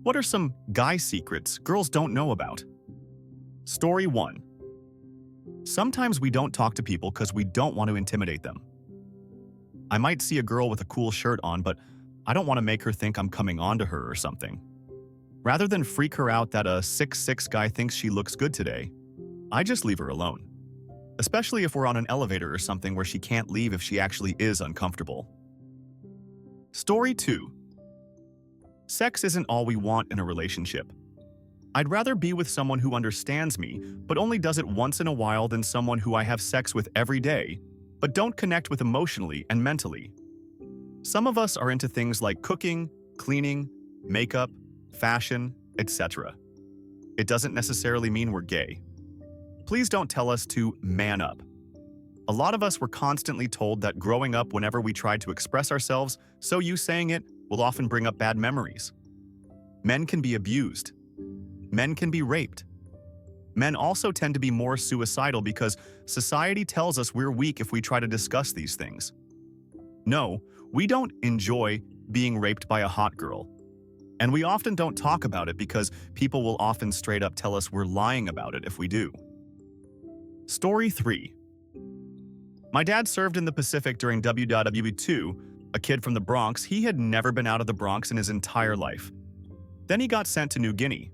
What are some guy secrets girls don't know about? Story 1. Sometimes we don't talk to people because we don't want to intimidate them. I might see a girl with a cool shirt on, but I don't want to make her think I'm coming on to her or something. Rather than freak her out that a 6'6" guy thinks she looks good today, I just leave her alone. Especially if we're on an elevator or something where she can't leave if she actually is uncomfortable. Story 2. Sex isn't all we want in a relationship. I'd rather be with someone who understands me, but only does it once in a while than someone who I have sex with every day, but don't connect with emotionally and mentally. Some of us are into things like cooking, cleaning, makeup, fashion, etc. It doesn't necessarily mean we're gay. Please don't tell us to man up. A lot of us were constantly told that growing up, whenever we tried to express ourselves, so you saying it will often bring up bad memories. Men can be abused. Men can be raped. Men also tend to be more suicidal because society tells us we're weak if we try to discuss these things. No, we don't enjoy being raped by a hot girl. And we often don't talk about it because people will often straight up tell us we're lying about it if we do. Story 3. My dad served in the Pacific during WW2. A kid from the Bronx, he had never been out of the Bronx in his entire life. Then he got sent to New Guinea.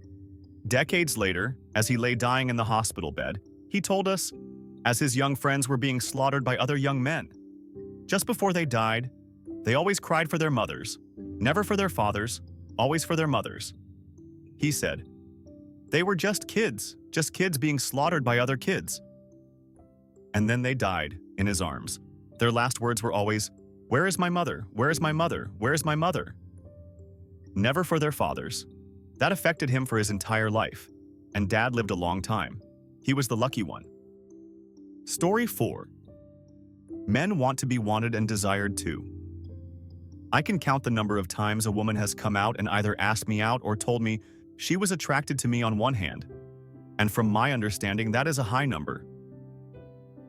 Decades later, as he lay dying in the hospital bed, he told us, as his young friends were being slaughtered by other young men. Just before they died, they always cried for their mothers, never for their fathers, always for their mothers. He said, they were just kids being slaughtered by other kids. And then they died in his arms. Their last words were always, where is my mother? Where is my mother? Where is my mother? Never for their fathers. That affected him for his entire life. And Dad lived a long time. He was the lucky one. Story 4. Men want to be wanted and desired too. I can count the number of times a woman has come out and either asked me out or told me she was attracted to me on one hand. And from my understanding, that is a high number.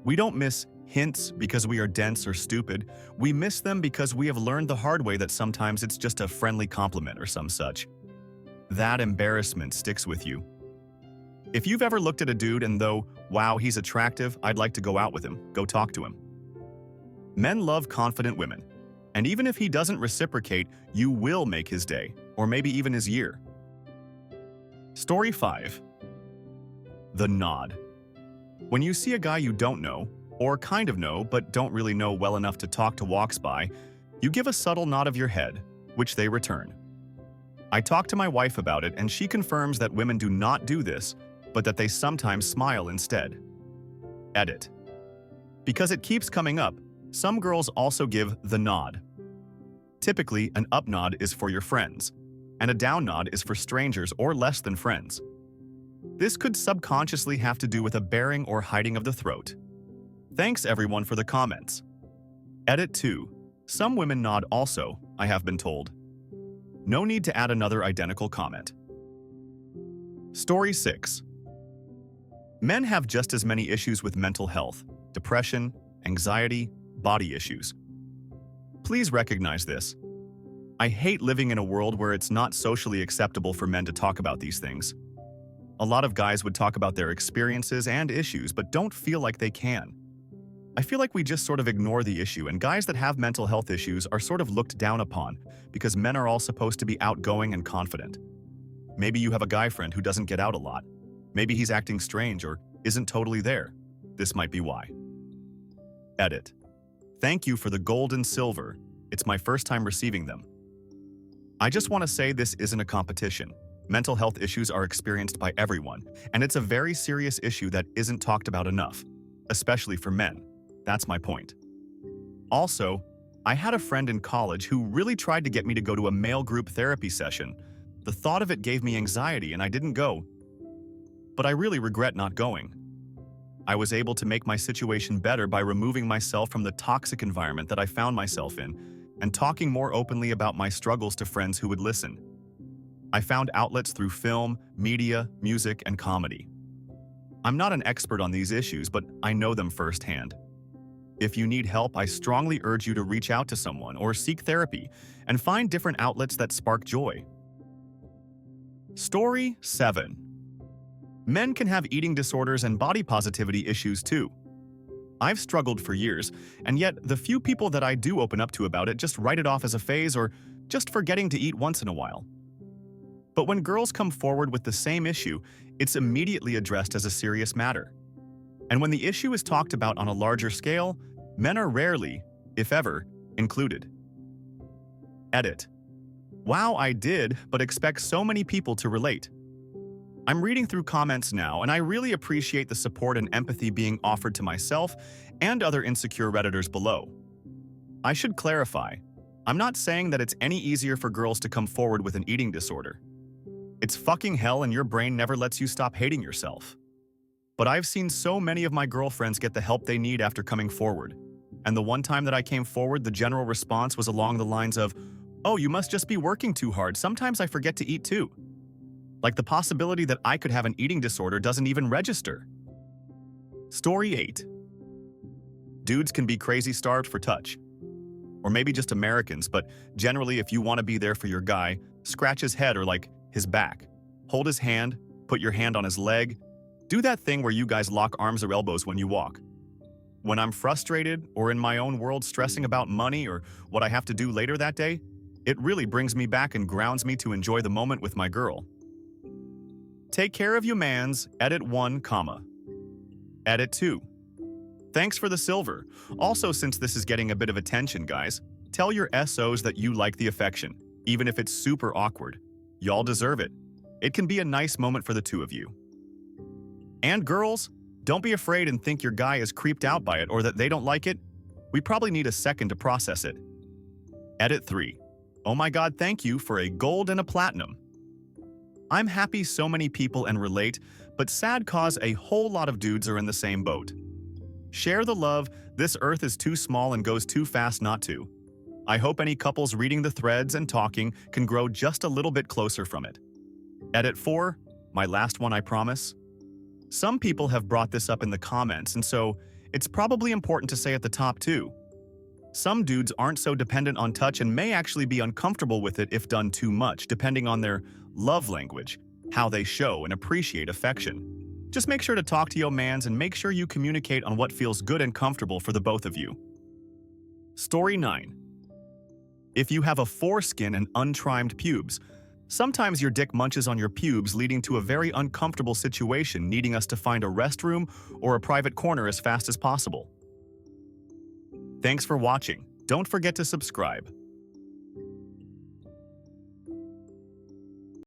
We don't miss hints because we are dense or stupid. We miss them because we have learned the hard way that sometimes it's just a friendly compliment or some such. That embarrassment sticks with you. If you've ever looked at a dude and though, wow, he's attractive, I'd like to go out with him, go talk to him. Men love confident women. And even if he doesn't reciprocate, you will make his day, or maybe even his year. Story 5. The nod. When you see a guy you don't know, or kind of know but don't really know well enough to talk to walks by, you give a subtle nod of your head, which they return. I talked to my wife about it and she confirms that women do not do this, but that they sometimes smile instead. Edit. Because it keeps coming up, some girls also give the nod. Typically, an up nod is for your friends, and a down nod is for strangers or less than friends. This could subconsciously have to do with a baring or hiding of the throat. Thanks everyone for the comments. Edit 2. Some women nod also, I have been told. No need to add another identical comment. Story 6. Men have just as many issues with mental health, depression, anxiety, body issues. Please recognize this. I hate living in a world where it's not socially acceptable for men to talk about these things. A lot of guys would talk about their experiences and issues, but don't feel like they can. I feel like we just sort of ignore the issue, and guys that have mental health issues are sort of looked down upon because men are all supposed to be outgoing and confident. Maybe you have a guy friend who doesn't get out a lot. Maybe he's acting strange or isn't totally there. This might be why. Edit. Thank you for the gold and silver. It's my first time receiving them. I just want to say this isn't a competition. Mental health issues are experienced by everyone, and it's a very serious issue that isn't talked about enough, especially for men. That's my point. Also, I had a friend in college who really tried to get me to go to a male group therapy session. The thought of it gave me anxiety and I didn't go. But I really regret not going. I was able to make my situation better by removing myself from the toxic environment that I found myself in and talking more openly about my struggles to friends who would listen. I found outlets through film, media, music, and comedy. I'm not an expert on these issues, but I know them firsthand. If you need help, I strongly urge you to reach out to someone or seek therapy and find different outlets that spark joy. Story 7. Men can have eating disorders and body positivity issues too. I've struggled for years, and yet the few people that I do open up to about it just write it off as a phase or just forgetting to eat once in a while. But when girls come forward with the same issue, it's immediately addressed as a serious matter. And when the issue is talked about on a larger scale, men are rarely, if ever, included. Edit. Wow, I did, but expect so many people to relate. I'm reading through comments now, and I really appreciate the support and empathy being offered to myself and other insecure Redditors below. I should clarify, I'm not saying that it's any easier for girls to come forward with an eating disorder. It's fucking hell and your brain never lets you stop hating yourself. But I've seen so many of my girlfriends get the help they need after coming forward. And the one time that I came forward, the general response was along the lines of, "Oh, you must just be working too hard. Sometimes I forget to eat too." Like the possibility that I could have an eating disorder doesn't even register. Story 8. Dudes can be crazy starved for touch. Or maybe just Americans, but generally if you want to be there for your guy, scratch his head or his back. Hold his hand, put your hand on his leg. Do that thing where you guys lock arms or elbows when you walk. When I'm frustrated or in my own world stressing about money or what I have to do later that day, it really brings me back and grounds me to enjoy the moment with my girl. Take care of you mans, edit 1, comma. Edit 2. Thanks for the silver. Also, since this is getting a bit of attention, guys, tell your SOs that you like the affection, even if it's super awkward. Y'all deserve it. It can be a nice moment for the two of you. And girls, don't be afraid and think your guy is creeped out by it or that they don't like it. We probably need a second to process it. Edit 3. Oh my god, thank you for a gold and a platinum. I'm happy so many people and relate, but sad cause a whole lot of dudes are in the same boat. Share the love, this earth is too small and goes too fast not to. I hope any couples reading the threads and talking can grow just a little bit closer from it. Edit 4, my last one I promise. Some people have brought this up in the comments, and so it's probably important to say at the top too. Some dudes aren't so dependent on touch and may actually be uncomfortable with it if done too much, depending on their love language, how they show and appreciate affection. Just make sure to talk to your mans and make sure you communicate on what feels good and comfortable for the both of you. Story 9. If you have a foreskin and untrimmed pubes, sometimes your dick munches on your pubes, leading to a very uncomfortable situation, needing us to find a restroom or a private corner as fast as possible. Thanks for watching. Don't forget to subscribe.